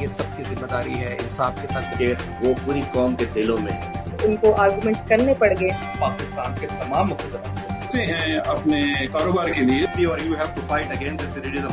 یہ سب کی ذمہ داری ہے انصاف کے ساتھ کہ وہ پوری قوم کے دلوں میں ہے۔ ان کو آرگومنٹس کرنے پڑ گئے۔ پاکستان کے تمام مقدمات ہیں اپنے کاروبار کے لیے، اور you have to fight against the terrorism۔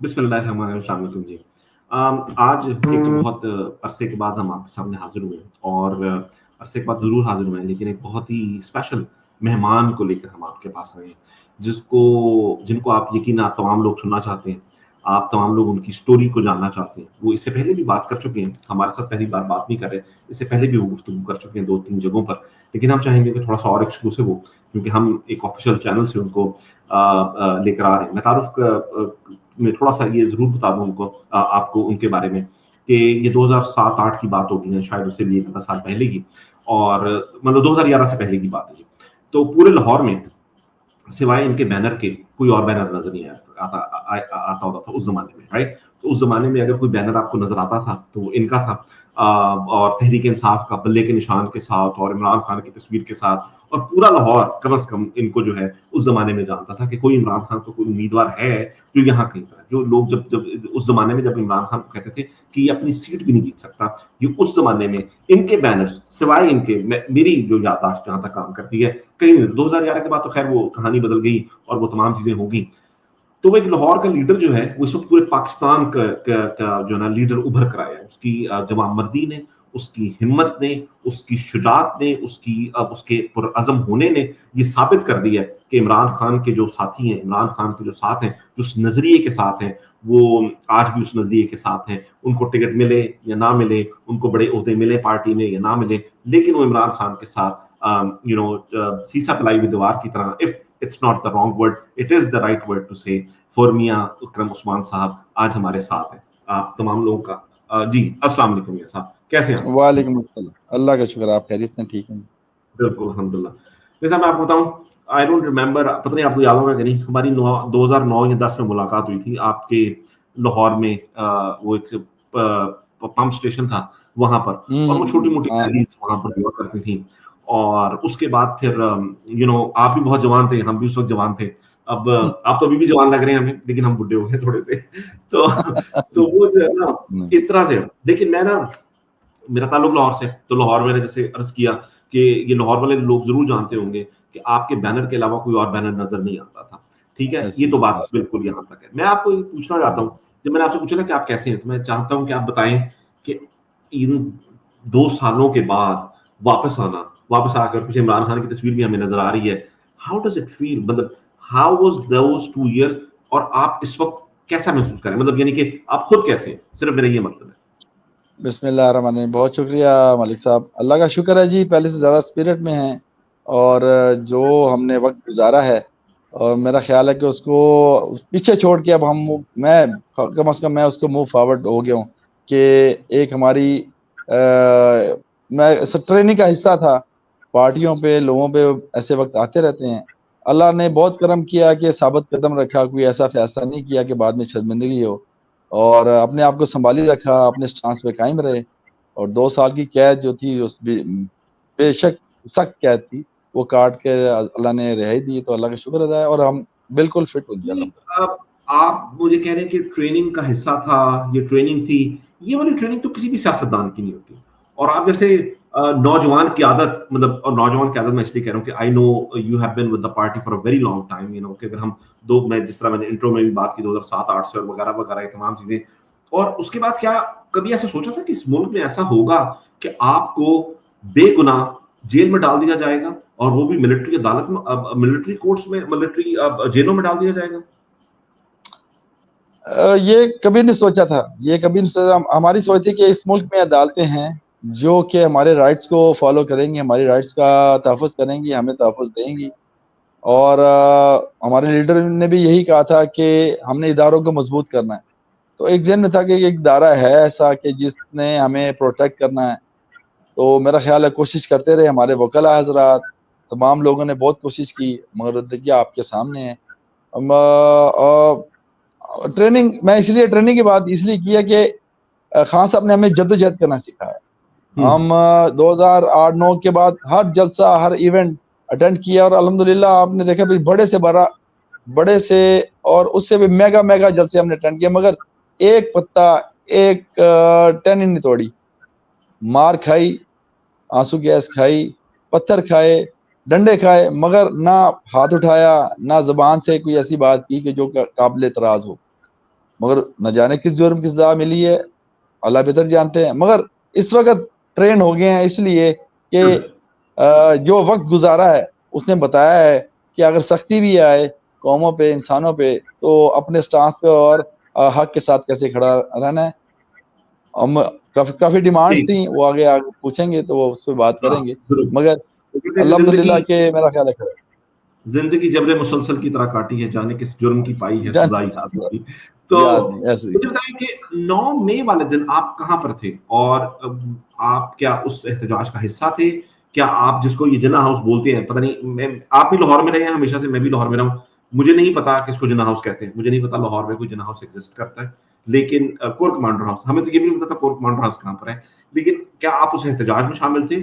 بسم اللہ الرحمن الرحیم۔ السلام علیکم جی۔ آج ایک بہت عرصے کے بعد ہم آپ کے سامنے حاضر ہوئے ہیں، اور عرصے کے بعد ضرور حاضر ہوئے ہیں، لیکن ایک بہت ہی اسپیشل مہمان کو لے کر ہم آپ کے پاس آئے ہیں، جن کو آپ یقیناً آپ تمام لوگ سننا چاہتے ہیں، آپ تمام لوگ ان کی سٹوری کو جاننا چاہتے ہیں۔ وہ اس سے پہلے بھی بات کر چکے ہیں، ہمارے ساتھ پہلی بار بات نہیں کر رہے، اس سے پہلے بھی وہ گفتگو کر چکے ہیں 2-3 جگہوں پر، لیکن ہم چاہیں گے کہ تھوڑا سا اور ایکسکلوسیو ہو، کیونکہ ہم ایک آفیشیل چینل سے ان کو لے کر آ رہے ہیں۔ میں تعارف میں تھوڑا سا یہ ضرور بتا دوں ان کو، آپ کو ان کے بارے میں، کہ یہ 2007-8 کی بات ہوگی، شاید اس سے بھی 10 سال پہلے کی، اور مطلب 2011 سے پہلے کی بات ہے۔ تو پورے لاہور میں سوائے ان کے بینر کے کوئی اور بینر نظر نہیں آتا ہوتا تھا اس زمانے میں، رائٹ؟ تو اس زمانے میں اگر کوئی بینر آپ کو نظر آتا تھا تو وہ ان کا تھا، اور تحریک انصاف کا بلے کے نشان کے ساتھ، اور عمران خان کی تصویر کے ساتھ، اور پورا لاہور کم از کم ان کو جو ہے اس زمانے میں جانتا تھا کہ کوئی عمران خان کو کوئی امیدوار ہے جو یہاں کہیں پر ہے۔ جو لوگ جب اس زمانے میں جب عمران خان کو کہتے تھے کہ یہ اپنی سیٹ بھی نہیں جیت سکتا، یہ اس زمانے میں ان کے بینرز سوائے ان کے، میری جو یادداشت جہاں تک کام کرتی ہے، کہیں 2011 کے بعد تو خیر وہ کہانی بدل گئی اور وہ تمام چیزیں ہو گئی۔ تو وہ ایک لاہور کا لیڈر جو ہے، وہ اس وقت پورے پاکستان کا جو ہے نا لیڈر ابھر کر آیا ہے۔ اس کی جوان مردی نے، اس کی ہمت نے، اس کی شجاعت نے، اس کے پرعزم ہونے نے یہ ثابت کر دیا کہ عمران خان کے جو ساتھی ہیں، عمران خان کے جو ساتھ ہیں، جو اس نظریے کے ساتھ ہیں، وہ آج بھی اس نظریے کے ساتھ ہیں۔ ان کو ٹکٹ ملے یا نہ ملے، ان کو بڑے عہدے ملے پارٹی میں یا نہ ملے، لیکن وہ عمران خان کے ساتھ سیسا پلائی ہوئی دیوار کی طرح، if it's not the wrong word, it is the right word to say، فورمیاں اکرم عثمان صاحب آج ہمارے ساتھ ہیں۔ آپ تمام لوگوں کا جی السلام علیکم میاں صاحب، کیسے ہیں؟ وعلیکم السلام، اللہ کا شکر، آپ خیریت سے ٹھیک ہیں؟ بالکل الحمدللہ۔ جیسا میں آپ کو بتاؤں، آئی ڈونٹ ریمبر، پتہ نہیں آپ کو یاد ہوگا کہ نہیں، ہماری 2009 یا 10 میں ملاقات ہوئی تھی آپ کے لاہور میں، وہ ایک پمپ اسٹیشن تھا وہاں پر، اور وہ چھوٹی موٹی ریلیز وہاں پر ہوا کرتی تھیں، اور اس کے بعد پھر آپ بھی بہت جوان تھے، ہم بھی اس وقت جوان تھے۔ اب آپ تو ابھی بھی جوان لگ رہے ہیں ہمیں، لیکن ہم بڈھے ہو گئے تھوڑے سے، تو وہ جو ہے نا اس طرح سے۔ لیکن میں نا، میرا تعلق لاہور سے، تو لاہور میں نے جیسے عرض کیا کہ یہ لاہور والے لوگ ضرور جانتے ہوں گے کہ آپ کے بینر کے علاوہ کوئی اور بینر نظر نہیں آتا تھا، ٹھیک ہے؟ یہ تو بات بالکل یہاں تک ہے۔ میں آپ کو یہ پوچھنا چاہتا ہوں، جب میں نے آپ سے پوچھا نا کہ آپ کیسے ہیں، تو میں چاہتا ہوں کہ آپ بتائیں کہ ان 2 سالوں کے بعد واپس آ کر پیچھے عمران خان کی تصویر بھی ہمیں نظر آ رہی ہے، ہاؤ ڈز اٹ فیل، مطلب ہاؤ واز دوز 2 ایئرز، اور آپ اس وقت کیسا محسوس کریں، مطلب یعنی کہ آپ خود کیسے ہیں، صرف میرا یہ مطلب ہے۔ بسم اللہ الرحمن الرحیم، بہت شکریہ ملک صاحب، اللہ کا شکر ہے جی، پہلے سے زیادہ اسپرٹ میں ہیں، اور جو ہم نے وقت گزارا ہے، اور میرا خیال ہے کہ اس کو پیچھے چھوڑ کے اب میں کم از کم میں اس کو موو فارورڈ ہو گیا ہوں، کہ ایک ہماری میں ٹریننگ کا حصہ تھا، پارٹیوں پہ لوگوں پہ ایسے وقت آتے رہتے ہیں، اللہ نے بہت کرم کیا کہ ثابت قدم رکھا، کوئی ایسا فیصلہ نہیں کیا کہ بعد میں شرمندگی ہو، اور اپنے آپ کو سنبھالی رکھا، اپنے سٹانس پہ قائم رہے، اور 2 سال کی قید جو تھی اس بے شک سخت قید تھی، وہ کاٹ کے اللہ نے رہائی دی، تو اللہ کا شکر ادا ہے، اور ہم بالکل فٹ ہو جائے۔ آپ مجھے کہہ رہے ہیں کہ ٹریننگ کا حصہ تھا، یہ ٹریننگ تھی، یہ والی ٹریننگ تو کسی بھی سیاستدان کی نہیں ہوتی، اور آپ جیسے نوجوان قیادت، مطلب اور نوجوان قیادت میں اس لیے کہہ رہا ہوں کہ I know you have been with the party for a very long time, کہ اگر ہم میں جس طرح میں نے انٹرو میں بھی بات کی 2007-8 سے اور وغیرہ وغیرہ یہ تمام چیزیں، اور اس کے بعد کیا کبھی ایسا سوچا تھا کہ اس ملک میں ایسا ہوگا کہ آپ کو بے گناہ جیل میں ڈال دیا جائے گا، اور وہ بھی ملٹری عدالت میں، ملٹری کورٹس میں، ملٹری جیلوں میں ڈال دیا جائے گا؟ یہ کبھی نہیں سوچا تھا، یہ کبھی نہیں سوچا۔ ہماری سوچ تھی کہ اس ملک میں عدالتیں ہیں جو کہ ہمارے رائٹس کو فالو کریں گی، ہماری رائٹس کا تحفظ کریں گی، ہمیں تحفظ دیں گی، اور ہمارے لیڈر نے بھی یہی کہا تھا کہ ہم نے اداروں کو مضبوط کرنا ہے، تو ایک ذہن میں تھا کہ ایک ادارہ ہے ایسا کہ جس نے ہمیں پروٹیکٹ کرنا ہے، تو میرا خیال ہے کوشش کرتے رہے، ہمارے وکلاء حضرات تمام لوگوں نے بہت کوشش کی، مگر دیکھیے آپ کے سامنے ہے۔ ٹریننگ میں اس لیے ٹریننگ کی بات اس لیے کی ہے کہ خان صاحب نے ہمیں جدوجہد کرنا سکھایا، ہم 2008-9 کے بعد ہر جلسہ ہر ایونٹ اٹینڈ کیا، اور الحمدللہ آپ نے دیکھا بھی بڑے سے اور اس سے بھی میگا جلسے ہم نے اٹینڈ کیا، مگر ایک پتا ایک ٹہنی نہیں توڑی. مار کھائی، آنسو گیس کھائی، پتھر کھائے، ڈنڈے کھائے، مگر نہ ہاتھ اٹھایا، نہ زبان سے کوئی ایسی بات کی کہ جو قابل اعتراض ہو. مگر نہ جانے کس جرم کی سزا ملی ہے، اللہ بہتر جانتے ہیں. مگر اس وقت ٹرین ہو گئے ہیں اس لیے کہ جو وقت گزارا ہے اس نے بتایا ہے کہ اگر سختی بھی آئے قوموں پہ، انسانوں پہ، تو اپنے سٹانس پہ اور حق کے ساتھ کیسے کھڑا رہنا ہے. ہم کافی ڈیمانڈس تھیں، وہ آگے پوچھیں گے تو وہ اس پہ بات کریں گے، مگر الحمدللہ کہ میرا خیال ہے زندگی جبر مسلسل کی طرح کاٹی ہے، جانے کس جرم کی پائی ہے سزا یاد نہیں. تو مجھے بتائیں کہ 9 مئی والے دن آپ کہاں پر تھے، اور آپ کیا اس احتجاج کا حصہ تھے؟ کیا آپ جس کو یہ جناح ہاؤس بولتے ہیں، پتہ نہیں آپ بھی لاہور میں رہے ہیں ہمیشہ سے، میں بھی لاہور میں رہا ہوں، مجھے نہیں پتا کس کو جناح ہاؤس کہتے ہیں، مجھے نہیں پتا لاہور میں کوئی جناح ہاؤس ایگزسٹ کرتا ہے، لیکن کور کمانڈر ہاؤس، ہمیں تو یہ بھی نہیں پتا تھا کور کمانڈر ہاؤس کہاں پر ہے. لیکن کیا آپ اس احتجاج میں شامل تھے؟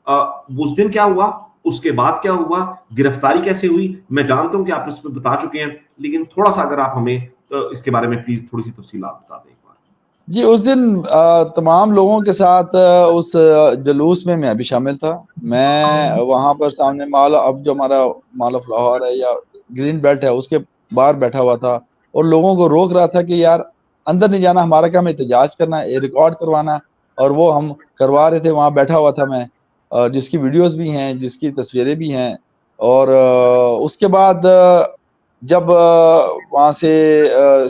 اس دن کیا ہوا، اس کے بعد کیا ہوا، گرفتاری کیسے ہوئی؟ میں جانتا ہوں کہ آپ اس پہ بتا چکے ہیں، لیکن تھوڑا سا اگر آپ ہمیں اس کے بارے میں پلیز تھوڑی سی تفصیلات بتا دیں. جی، اس دن تمام لوگوں کے ساتھ اس جلوس میں بھی شامل تھا. میں وہاں پر سامنے اب جو ہمارا مال آف لاہور ہے یا گرین بیلٹ ہے اس کے باہر بیٹھا ہوا تھا، اور لوگوں کو روک رہا تھا کہ یار اندر نہیں جانا، ہمارا کام احتجاج کرنا ہے، ریکارڈ کروانا، اور وہ ہم کروا رہے تھے. وہاں بیٹھا ہوا تھا میں، جس کی ویڈیوز بھی ہیں، جس کی تصویریں بھی ہیں. اور اس کے بعد جب وہاں سے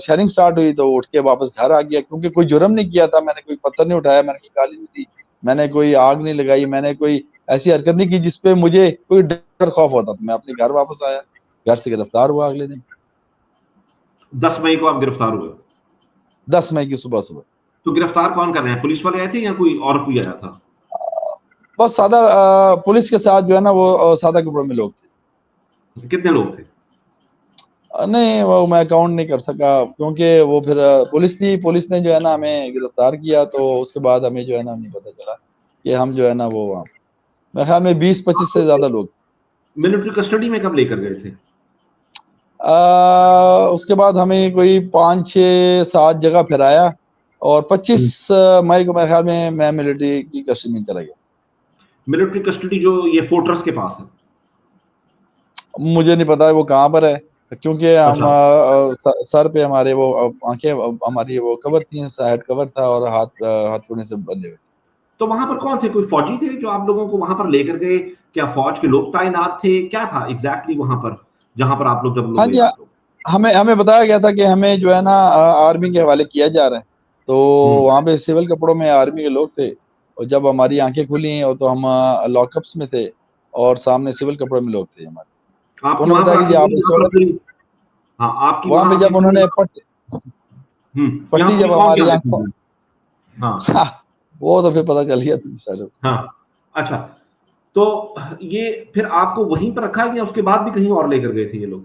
شیئرنگ سٹارٹ ہوئی تو اٹھ کے واپس گھر آ گیا، کیونکہ کوئی جرم نہیں کیا تھا، میں نے کوئی پتھر نہیں اٹھایا، میں نے کوئی گالی نہیں دی، میں نے کوئی آگ نہیں لگائی، میں نے کوئی ایسی حرکت نہیں کی جس پہ مجھے کوئی ڈر خوف ہوتا. میں اپنے گھر واپس آیا، گھر سے گرفتار ہوا اگلے دن. 10 مئی کو آپ گرفتار ہوئے؟ 10 مئی کی صبح. تو گرفتار کون کر رہے ہیں؟ پولیس والے آئے تھے یا کوئی آیا تھا؟ بس سادہ پولیس کے ساتھ جو ہے نا وہ سادہ کپڑوں میں لوگ تھے. کتنے لوگ تھے؟ نہیں، وہ میں اکاؤنٹ نہیں کر سکا، کیونکہ وہ پھر پولیس تھی، پولیس نے جو ہے نا ہمیں گرفتار کیا، تو اس کے بعد ہمیں جو ہے نا نہیں پتا چلا کہ ہم جو ہے نا وہ وہاں میرے خیال میں 20-25 سے زیادہ لوگ. ملٹری کسٹڈی میں کب لے کر گئے تھے؟ اس کے بعد ہمیں کوئی 5-6-7 جگہ پھرایا، اور 25 مئی کو میرے خیال میں ملٹری کی کسٹڈی میں چلا گیا. ملٹری کسٹڈی جو یہ فورٹرس کے پاس ہے؟ مجھے نہیں پتا وہ کہاں پر ہے، کیونکہ ہم سر پہ ہمارے وہ آنکھیں ہماری وہ کور تھیں، ہیڈ کور تھا، اور ہاتھ پونے سے بندھے ہوئے. تو وہاں پر کون تھے؟ کوئی فوجی تھے جو آپ لوگوں کو وہاں پر لے کر گئے؟ کیا فوج کے لوگ تعینات تھے؟ کیا تھا ایگزیکٹلی وہاں پر جہاں پر آپ لوگ جب ہاں جی، ہمیں بتایا گیا تھا کہ ہمیں جو ہے نا آرمی کے حوالے کیا جا رہا ہے. تو وہاں پہ سول کپڑوں میں آرمی کے لوگ تھے، اور جب ہماری آنکھیں کھلی ہیں تو ہم لاک اپس میں تھے، اور سامنے سول کپڑوں میں لوگ تھے ہمارے. انہوں نے بتایا کہ آپ اس وقت وہاں پہ جب انہوں نے پٹی جب ہماری وہ تو پھر پتہ چل گیا تم. ہاں اچھا، تو یہ پھر آپ کو وہیں پر رکھا گیا، اس کے بعد بھی کہیں اور لے کر گئے تھے یہ لوگ؟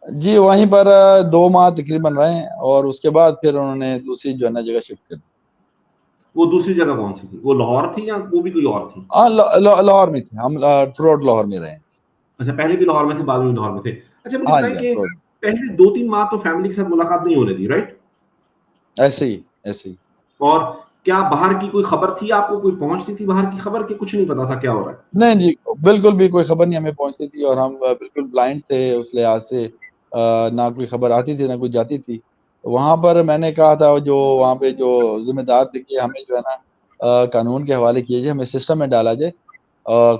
جی، وہیں پر 2 ماہ تقریباً رہے، اور اس کے بعد پھر انہوں نے دوسری جو ہے نا جگہ شفٹ کر دی. وہ دوسری جگہ کون سی تھی؟ وہ لاہور تھی یا وہ بھی کوئی اور تھی؟ ہاں، لاہور میں تھے ہم، تھرو آؤٹ لاہور میں رہے. اچھا، پہلے بھی لاہور میں تھے، بعد میں لاہور میں تھے. اچھا مجھے بتائیں کہ پہلے 2-3 ماہ تو فیملی کے ساتھ ملاقات نہیں ہونے دی، رائٹ؟ ایسے ہی. اور کیا باہر کی کوئی خبر تھی آپ کو؟ کوئی پہنچتی تھی باہر کی خبر کہ کچھ نہیں پتا تھا کیا ہو رہا ہے؟ نہیں جی، بالکل بھی کوئی خبر نہیں ہمیں پہنچتی تھی، اور ہم بالکل بلائنڈ تھے اس لحاظ سے، نہ کوئی خبر آتی تھی نہ کوئی جاتی تھی. وہاں پر میں نے کہا تھا جو وہاں پہ جو ذمہ دار تھے کہ ہمیں جو ہے نا قانون کے حوالے کیے جائے، ہمیں سسٹم میں ڈالا جائے.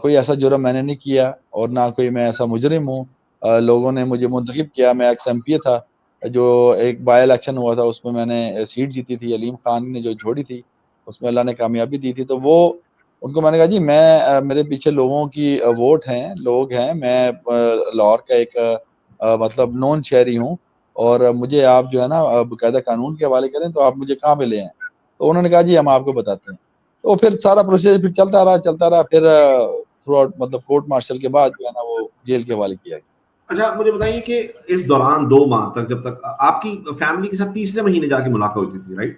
کوئی ایسا جرم میں نے نہیں کیا، اور نہ کوئی میں ایسا مجرم ہوں. لوگوں نے مجھے منتخب کیا، میں ایکس ایم پی تھا، جو ایک بائی الیکشن ہوا تھا اس میں میں نے سیٹ جیتی تھی، علیم خان نے جو چھوڑی تھی اس میں اللہ نے کامیابی دی تھی. تو وہ ان کو میں نے کہا جی میرے پیچھے لوگوں کی ووٹ ہیں، لوگ ہیں، میں لاہور کا ایک مطلب نون شہری ہوں، اور مجھے آپ جو ہے نا باقاعدہ قانون کے حوالے کریں، تو آپ مجھے کہاں پہ لے ہیں؟ تو انہوں نے کہا جی ہم آپ کو بتاتے ہیں. تو پھر سارا پروسیس پھر چلتا رہا، پھر تھرو آؤٹ مطلب کورٹ مارشل کے بعد جو ہے نا وہ جیل کے حوالے کیا گیا. اچھا مجھے بتائیے کہ اس دوران 2 ماہ تک، جب تک آپ کی فیملی کے ساتھ تیسرے مہینے جا کے ملاقات ہوتی تھی، رائٹ؟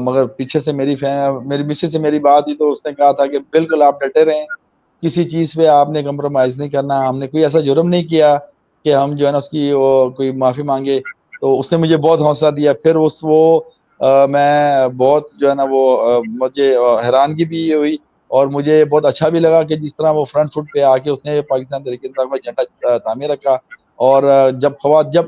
مگر پیچھے سے میری مسز سے میری بات ہوئی تو اس نے کہا تھا کہ بالکل آپ ڈٹے رہیں, کسی چیز پہ آپ نے کمپرومائز نہیں کرنا, ہم نے کوئی ایسا جرم نہیں کیا کہ ہم جو ہے نا اس کی کوئی معافی مانگے. تو اس نے مجھے بہت حوصلہ دیا. پھر میں بہت جو ہے نا وہ مجھے حیرانگی بھی ہوئی اور مجھے بہت اچھا بھی لگا کہ جس طرح وہ فرنٹ فٹ پہ آ کے اس نے پاکستان تحریک انصاف کا جھنڈا تھامے رکھا. اور جب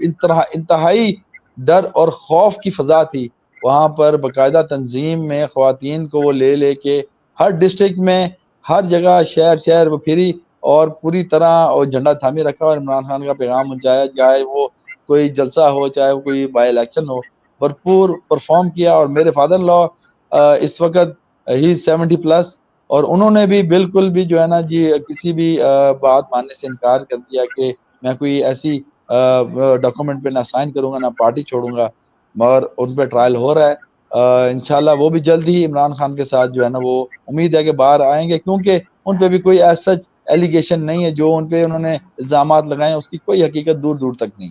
انتہائی ڈر اور خوف کی فضا تھی, وہاں پر باقاعدہ تنظیم میں خواتین کو وہ لے کے ہر ڈسٹرکٹ میں ہر جگہ شہر وہ پھری اور پوری طرح وہ جھنڈا تھامے رکھا اور عمران خان کا پیغام پہنچایا, چاہے وہ کوئی جلسہ ہو چاہے وہ کوئی بائی الیکشن ہو, بھرپور پرفارم کیا. اور میرے فادر لا اس وقت ہی 70+ اور انہوں نے بھی بالکل بھی جو ہے نا جی کسی بھی بات ماننے سے انکار کر دیا کہ میں کوئی ایسی ڈاکومنٹ پہ نہ سائن کروں گا نہ پارٹی چھوڑوں گا. مگر ان پہ ٹرائل ہو رہا ہے, انشاءاللہ وہ بھی جلد ہی عمران خان کے ساتھ جو ہے نا وہ امید ہے کہ باہر آئیں گے, کیونکہ ان پہ بھی کوئی ایسا ایلیگیشن نہیں ہے جو ان پہ انہوں نے الزامات لگائے ہیں, اس کی کوئی حقیقت دور تک نہیں.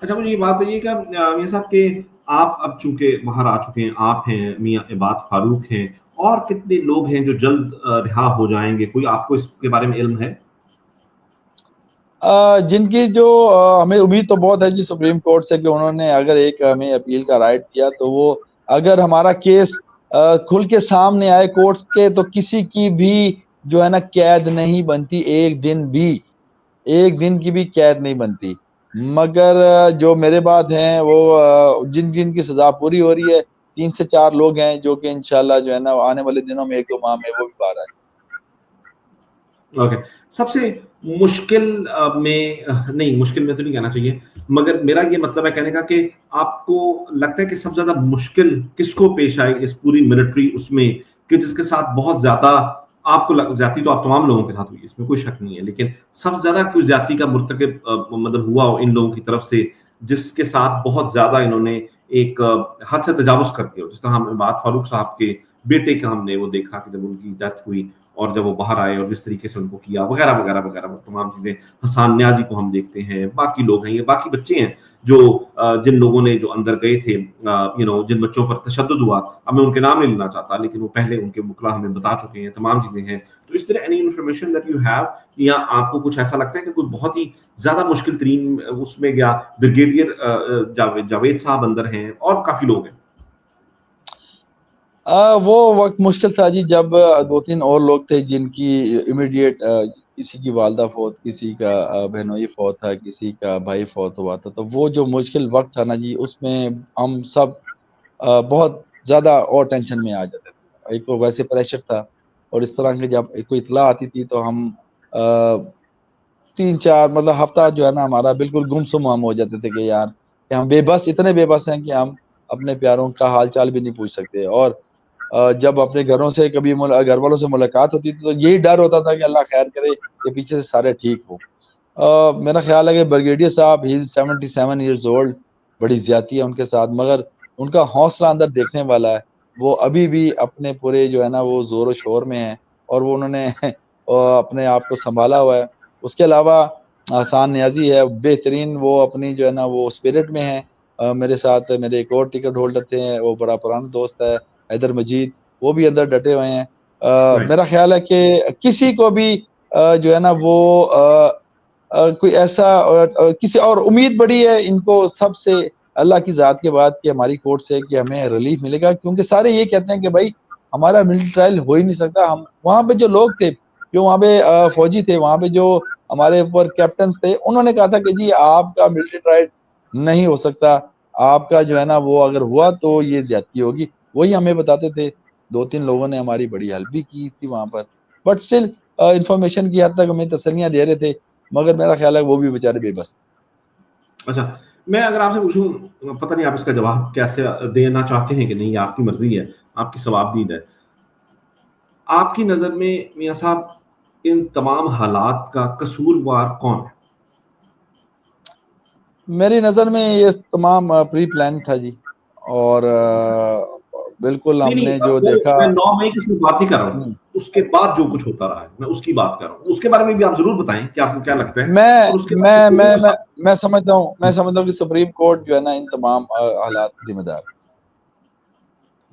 اچھا مجھے یہ بات ہے کہ میاں صاحب کہ آپ اب چونکہ باہر آ چکے ہیں, آپ ہیں, میاں عباد فاروق ہیں, اور کتنے لوگ ہیں جو جلد رہا ہو جائیں گے, کوئی آپ کو اس کے بارے میں علم ہے؟ جن کی جو ہمیں امید تو بہت ہے جی سپریم کورٹ سے کہ انہوں نے اگر ایک ہمیں اپیل کا رائٹ دیا تو وہ اگر ہمارا کیس کھل کے سامنے آئے کورٹس کے تو کسی کی بھی جو ہے نا قید نہیں بنتی, ایک دن کی بھی قید نہیں بنتی. مگر جو میرے بعد ہیں وہ جن کی سزا پوری ہو رہی ہے 3 سے 4 لوگ ہیں جو کہ انشاءاللہ جو ہے نا آنے والے دنوں میں 1-2 ماہ میں وہ بھی باہر آئے. اوکے, سب سے مشکل میں نہیں, مشکل میں تو نہیں کہنا چاہیے, مگر میرا یہ مطلب ہے کہنے کا کہ آپ کو لگتا ہے کہ سب سے زیادہ مشکل کس کو پیش آئے اس پوری ملٹری اس میں, کہ جس کے ساتھ بہت زیادہ آپ کو زیادتی تو آپ تمام لوگوں کے ساتھ ہوئی, اس میں کوئی شک نہیں ہے, لیکن سب سے زیادہ کوئی زیادتی کا مرتکب مطلب ہوا ہو ان لوگوں کی طرف سے جس کے ساتھ بہت زیادہ انہوں نے ایک حد سے تجاوز کر کے, جس طرح ہم عباد فاروق صاحب کے بیٹے کا ہم نے وہ دیکھا کہ جب ان کی ڈیتھ ہوئی اور جب وہ باہر آئے اور جس طریقے سے ان کو کیا وغیرہ وغیرہ وغیرہ تمام چیزیں. حسان نیازی کو ہم دیکھتے ہیں, باقی لوگ ہیں, یہ باقی بچے ہیں جو جن لوگوں نے جو اندر گئے تھے, جن بچوں پر تشدد ہوا, اب میں ان کے نام نہیں لینا چاہتا لیکن وہ پہلے ان کے وکلا ہمیں بتا چکے ہیں, تمام چیزیں ہیں. تو اس طرح any information that you have, یا آپ کو کچھ ایسا لگتا ہے کہ کوئی بہت ہی زیادہ مشکل ترین اس میں گیا؟ بریگیڈیئر جاوید صاحب اندر ہیں اور کافی لوگ ہیں. وہ وقت مشکل تھا جی جب 2-3 اور لوگ تھے جن کی امیڈیٹ, کسی کی والدہ فوت, کسی کا بہنوئی فوت تھا, کسی کا بھائی فوت ہوا تھا. تو وہ جو مشکل وقت تھا نا جی, اس میں ہم سب بہت زیادہ اور ٹینشن میں آ جاتے تھے. ایک تو ویسے پریشر تھا, اور اس طرح کے جب کوئی اطلاع آتی تھی تو ہم 3-4 مطلب ہفتہ جو ہے نا ہمارا بالکل گمسم ہم ہو جاتے تھے کہ یار کہ ہم اتنے بے بس ہیں کہ ہم اپنے پیاروں کا حال چال بھی نہیں پوچھ سکتے. اور جب اپنے گھروں سے کبھی گھر والوں سے ملاقات ہوتی تھی تو یہی ڈر ہوتا تھا کہ اللہ خیر کرے کہ پیچھے سے سارے ٹھیک ہو. میرا خیال ہے کہ بریگیڈیئر صاحب ہی 77 ایئرز اولڈ, بڑی زیادتی ہے ان کے ساتھ, مگر ان کا حوصلہ اندر دیکھنے والا ہے. وہ ابھی بھی اپنے پورے جو ہے نا وہ زور و شور میں ہیں اور وہ انہوں نے اپنے آپ کو سنبھالا ہوا ہے. اس کے علاوہ حسان نیازی ہے, بہترین, وہ اپنی جو ہے نا وہ اسپرٹ میں ہیں. میرے ساتھ میرے ایک اور ٹکٹ ہولڈر تھے, وہ بڑا پرانا دوست ہے حیدر مجید, وہ بھی اندر ڈٹے ہوئے ہیں. میرا خیال ہے کہ کسی کو بھی جو ہے نا وہ کوئی ایسا کسی اور امید بڑی ہے ان کو سب سے اللہ کی ذات کے بعد کہ ہماری کورٹ سے کہ ہمیں ریلیف ملے گا, کیونکہ سارے یہ کہتے ہیں کہ بھائی ہمارا ملٹری ٹرائل ہو ہی نہیں سکتا. ہم وہاں پہ جو لوگ تھے, جو وہاں پہ فوجی تھے, وہاں پہ جو ہمارے اوپر کیپٹنس تھے, انہوں نے کہا تھا کہ جی آپ کا ملٹری ٹرائل نہیں ہو سکتا, آپ کا جو ہے نا وہ اگر ہوا تو یہ زیادتی ہوگی. وہی ہمیں بتاتے تھے. 2-3 لوگوں نے ہماری بڑی ہیلپ بھی کی تھی وہاں پر, بٹ اسٹل انفارمیشن کی حد تک ہمیں تسلیاں دے رہے تھے, مگر میرا خیال ہے وہ بھی بیچارے بے بس. اچھا, میں اگر آپ سے پوچھوں, پتہ نہیں آپ اس کا جواب کیسے دینا چاہتے ہیں کہ نہیں, آپ کی مرضی ہے, آپ کی ثواب دید ہے, آپ کی نظر میں میاں صاحب ان تمام حالات کا قصوروار کون ہے؟ میری نظر میں یہ تمام پری پلان تھا جی, اور بالکل ہم نے جو دیکھا, میں 9 مئی کی بات نہیں کر رہا ہوں, اس کے بعد جو کچھ ہوتا رہا ہے میں اس کی بات کر رہا ہوں. اس کے بارے میں بھی آپ ضرور بتائیں کہ آپ کو کیا لگتا ہے. میں سمجھتا ہوں کہ سپریم کورٹ جو ہے نا ان تمام حالات کی ذمہ دار.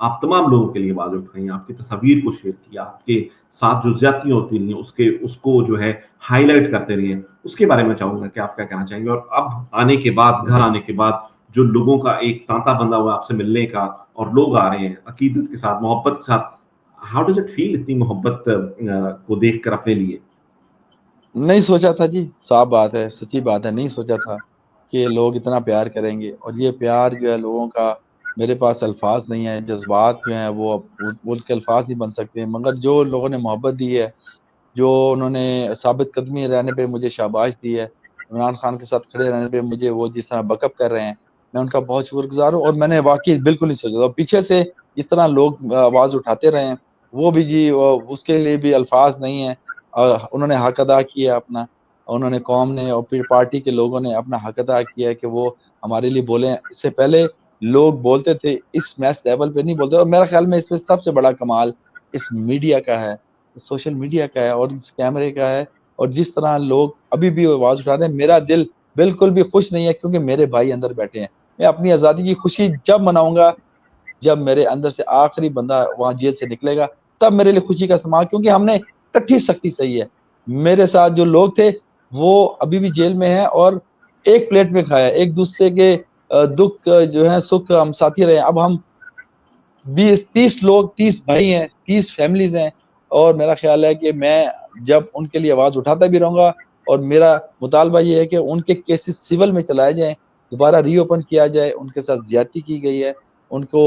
آپ تمام لوگوں کے لیے آواز اٹھائیں, آپ کی تصاویر کو شیئر کیا, آپ کے ساتھ جو زیادتیاں ہوتی رہی اس کو جو ہے ہائی لائٹ کرتے رہیے. اس کے بارے میں چاہوں گا کہ آپ کیا کہنا چاہیں گے. اور اب آنے کے بعد, گھر آنے کے بعد جو لوگوں کا ایک تانتا بندہ ہوا آپ سے ملنے کا, اور لوگ آ رہے ہیں عقیدت کے ساتھ, محبت کے ساتھ, ہاؤ ڈز اٹ فیل اتنی محبت کو دیکھ کر اپنے لیے؟ نہیں سوچا تھا جی, صاف بات ہے, سچی بات ہے, نہیں سوچا تھا کہ لوگ اتنا پیار کریں گے. اور یہ پیار جو ہے لوگوں کا, میرے پاس الفاظ نہیں ہے, جذبات جو ہیں وہ بول کے الفاظ نہیں بن سکتے. مگر جو لوگوں نے محبت دی ہے, جو انہوں نے ثابت قدمی رہنے پہ مجھے شاباش دی ہے, عمران خان کے ساتھ کھڑے رہنے پہ مجھے وہ جس طرح بیک اپ کر رہے ہیں, میں ان کا بہت شکر گزار ہوں. اور میں نے واقعی بالکل نہیں سوچا تھا. پیچھے سے اس طرح لوگ آواز اٹھاتے رہے ہیں, وہ بھی جی اس کے لیے بھی الفاظ نہیں ہیں. انہوں نے حق ادا کیا اپنا, انہوں نے قوم نے اور پھر پارٹی کے لوگوں نے اپنا حق ادا کیا کہ وہ ہمارے لیے بولیں. اس سے پہلے لوگ بولتے تھے, اس میس لیول پہ نہیں بولتے. اور میرا خیال میں اس پہ سب سے بڑا کمال اس میڈیا کا ہے, سوشل میڈیا کا ہے, اور اس کیمرے کا ہے. اور جس طرح لوگ ابھی بھی آواز اٹھا رہے ہیں, میرا دل بالکل بھی خوش نہیں ہے, کیونکہ میرے بھائی اندر بیٹھے ہیں. میں اپنی آزادی کی خوشی جب مناؤں گا جب میرے اندر سے آخری بندہ وہاں جیل سے نکلے گا, تب میرے لیے خوشی کا سما. کیونکہ ہم نے کٹھی سختی صحیح ہے. میرے ساتھ جو لوگ تھے وہ ابھی بھی جیل میں ہیں, اور ایک پلیٹ میں کھایا, ایک دوسرے کے دکھ جو ہے سکھ ہم ساتھی رہے. اب ہم 30 لوگ, 30 بھائی ہیں, 30 فیملیز ہیں. اور میرا خیال ہے کہ میں جب ان کے لیے آواز اٹھاتا بھی رہوں گا, اور میرا مطالبہ یہ ہے کہ ان کے کیسز سول میں چلائے جائیں, دوبارہ ری اوپن کیا جائے. ان کے ساتھ زیادتی کی گئی ہے, ان کو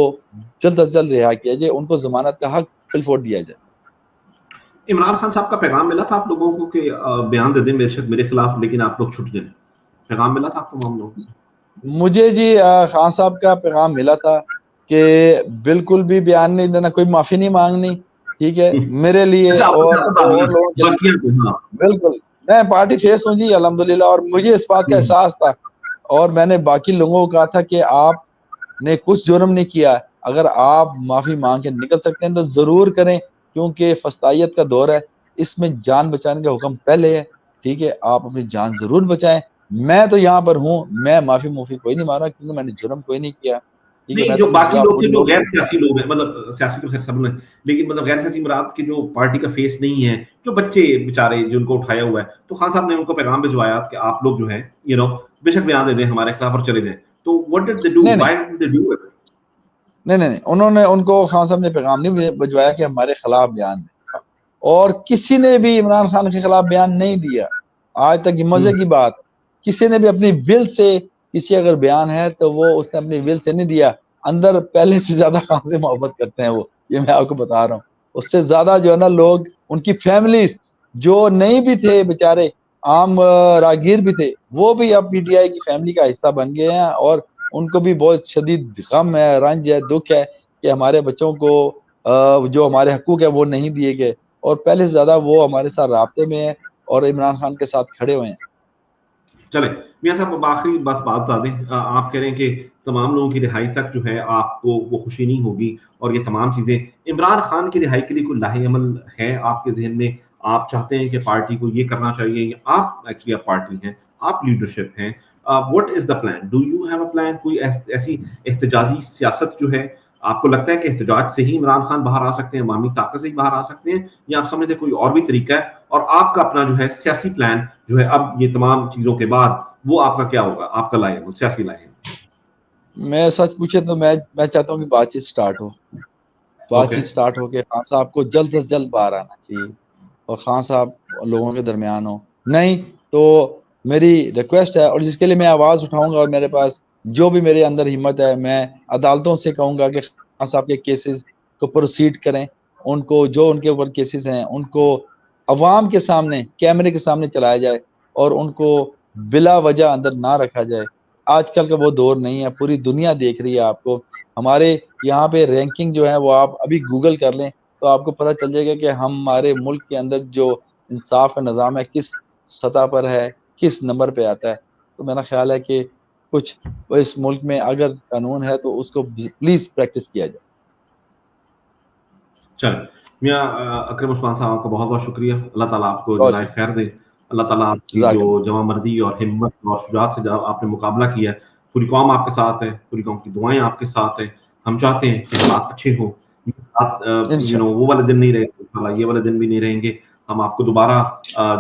جلد از جلد رہا کیا جائے, ان کو ضمانت کا حق فل فور دیا جائے. عمران خان صاحب کا پیغام ملا تھا آپ لوگوں کو کہ بیان دے دیں بے شک میرے خلاف, لیکن آپ لوگ چھٹ جائیں؟ پیغام ملا تھا آپ تمام لوگوں کو؟ مجھے جی خان صاحب کا پیغام ملا تھا کہ بالکل بھی بیان نہیں دینا, کوئی معافی نہیں مانگنی, ٹھیک ہے میرے لیے. بالکل میں پارٹی فیس ہوں جی الحمدللہ, اور مجھے اس بات کا احساس تھا. اور میں نے باقی لوگوں کو کہا تھا کہ آپ نے کچھ جرم نہیں کیا, اگر آپ معافی مانگ کے نکل سکتے ہیں تو ضرور کریں, کیونکہ فسطائیت کا دور ہے. اس میں جان بچانے کا حکم پہلے ہے, ٹھیک ہے, آپ اپنی جان ضرور بچائیں. میں تو یہاں پر ہوں, میں معافی کوئی نہیں مانگا, کیونکہ میں نے جرم کوئی نہیں کیا. نہیں, جو باقی لوگ ہیں جو غیر سیاسی لوگ ہیں, مطلب سیاسی تو خیر سب ہیں, لیکن مطلب غیر سیاسی مراد کے جو پارٹی کا فیس نہیں ہے, جو بچے بےچارے جن کو اٹھایا ہوا ہے, تو خان صاحب نے ان کو پیغام بھجوایا کہ آپ لوگ جو ہیں بے شک بیان دے دیں ہمارے خلاف اور چلے جائیں. تو what did they do? Why did they do it? نہیں, انہوں نے, ان کو خان صاحب نے پیغام نہیں بھجوایا کہ ہمارے خلاف بیان دیں, اور کسی نے بھی عمران خان کے خلاف بیان نہیں دیا آج تک. یہ مزے کی بات, کسی نے بھی اپنی ول سے, کسی اگر بیان ہے تو وہ اس نے اپنی ول سے نہیں دیا. اندر پہلے سے زیادہ خان سے محبت کرتے ہیں وہ, یہ میں آپ کو بتا رہا ہوں. اس سے زیادہ جو ہے نا لوگ, ان کی فیملیز جو نہیں بھی تھے بیچارے, عام راگیر بھی تھے, وہ بھی اب پی ٹی آئی کی فیملی کا حصہ بن گئے ہیں. اور ان کو بھی بہت شدید غم ہے, رنج ہے, دکھ ہے کہ ہمارے بچوں کو جو ہمارے حقوق ہے وہ نہیں دیے گئے. اور پہلے سے زیادہ وہ ہمارے ساتھ رابطے میں ہیں اور عمران خان کے ساتھ کھڑے ہوئے ہیں. چلیں میاں صاحب, آخری بات بتا دیں, آپ کہہ رہے ہیں کہ تمام لوگوں کی رہائی تک جو ہے آپ کو وہ خوشی نہیں ہوگی, اور یہ تمام چیزیں عمران خان کی رہائی کے لیے کوئی لاہ عمل ہے آپ کے ذہن میں؟ آپ چاہتے ہیں کہ پارٹی کو یہ کرنا چاہیے, یا آپ ایکچولی آپ پارٹی ہیں, آپ لیڈرشپ ہیں, what is the plan? Do you have a plan? کوئی ایسی احتجاجی سیاست جو ہے, آپ کو لگتا ہے کہ احتجاج سے ہی عمران خان باہر آ سکتے ہیں, عوامی طاقت سے ہی باہر آ سکتے ہیں, یا آپ سمجھتے ہیں کوئی اور بھی طریقہ ہے؟ اور آپ کا اپنا جو ہے سیاسی پلان جو ہے اب یہ تمام چیزوں کے بعد, وہ آپ کا کیا ہوگا, آپ کا لائے عمل, سیاسی لائے عمل؟ میں سچ پوچھے تو میں چاہتا ہوں کہ بات چیت سٹارٹ ہو, بات چیت سٹارٹ ہو کے خان صاحب کو جلد از جلد باہر آنا چاہیے, اور خان صاحب لوگوں کے درمیان ہو. نہیں تو میری ریکویسٹ ہے, اور جس کے لیے میں آواز اٹھاؤں گا, اور میرے پاس جو بھی میرے اندر ہمت ہے, میں عدالتوں سے کہوں گا کہ خان صاحب کے کیسز کو پروسیڈ کریں. ان کو جو ان کے اوپر کیسز ہیں ان کو عوام کے سامنے, کیمرے کے سامنے چلایا جائے, اور ان کو بلا وجہ اندر نہ رکھا جائے. آج کل کا وہ دور نہیں ہے, پوری دنیا دیکھ رہی ہے آپ کو. ہمارے یہاں پہ رینکنگ جو ہے وہ آپ ابھی گوگل کر لیں تو آپ کو پتہ چل جائے گا کہ ہمارے ملک کے اندر جو انصاف کا نظام ہے کس سطح پر ہے, کس نمبر پہ آتا ہے. تو میرا خیال ہے کہ کچھ اس ملک میں اگر قانون ہے تو اس کو پلیز پریکٹس کیا جائے. چل میاں اکرم عثمان صاحب کا بہت بہت شکریہ. اللہ تعالیٰ آپ کو جزائے خیر دے. اللہ تعالیٰ آپ کی جو جمع مردی اور ہمت اور شجاعت سے آپ نے مقابلہ کیا ہے, پوری قوم آپ کے ساتھ ہے, پوری قوم کی دعائیں آپ کے ساتھ ہیں. ہم چاہتے ہیں کہ حالات اچھے ہوں, وہ والے دن نہیں رہے انشاءاللہ, یہ والے دن بھی نہیں رہیں گے. ہم آپ کو دوبارہ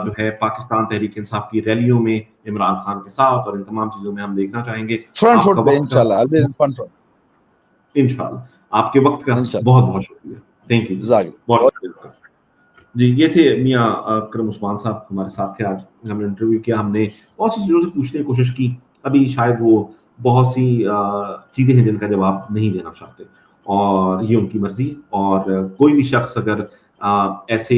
جو ہے پاکستان تحریک انصاف کی ریلیوں میں عمران خان کے ساتھ اور ان تمام چیزوں میں ہم دیکھنا چاہیں گے. فرنٹ فٹ پہ انشاءاللہ انشاءاللہ. آپ کے وقت کا بہت بہت شکریہ. تھینک یو, بہت شکریہ. جی, یہ تھے میاں اکرم عثمان صاحب ہمارے ساتھ تھے. آج ہم نے انٹرویو کیا, ہم نے بہت سی چیزوں سے پوچھنے کی کوشش کی. ابھی شاید وہ بہت سی چیزیں ہیں جن کا جواب نہیں دینا چاہتے, اور یہ ان کی مرضی. اور کوئی بھی شخص اگر ایسے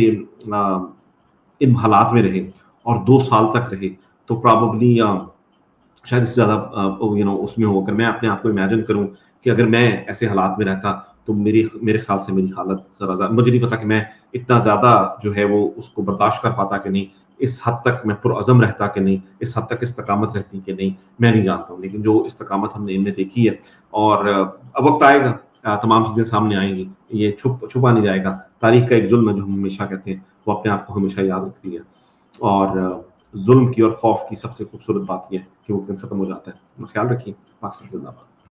ان حالات میں رہے اور 2 سال تک رہے تو پراببلی شاید اس سے زیادہ اس میں ہو. اگر میں اپنے آپ کو امیجن کروں کہ اگر میں ایسے حالات میں رہتا تو میرے خیال سے میری حالت ذرا زیادہ, مجھے نہیں پتا کہ میں اتنا زیادہ جو ہے وہ اس کو برداشت کر پاتا کہ نہیں, اس حد تک میں پرعزم رہتا کہ نہیں, اس حد تک استقامت رہتی کہ نہیں, میں نہیں جانتا ہوں. لیکن جو استقامت ہم نے ان میں دیکھی ہے, اور اب وقت آئے گا تمام چیزیں سامنے آئیں گی, یہ چھپا نہیں جائے گا. تاریخ کا ایک ظلم ہے جو ہم ہمیشہ کہتے ہیں, وہ اپنے آپ کو ہمیشہ یاد رکھتی ہے. اور ظلم کی اور خوف کی سب سے خوبصورت بات یہ ہے کہ وہ دن ختم ہو جاتا ہے. خیال رکھیے. پاکستان زندہ باد.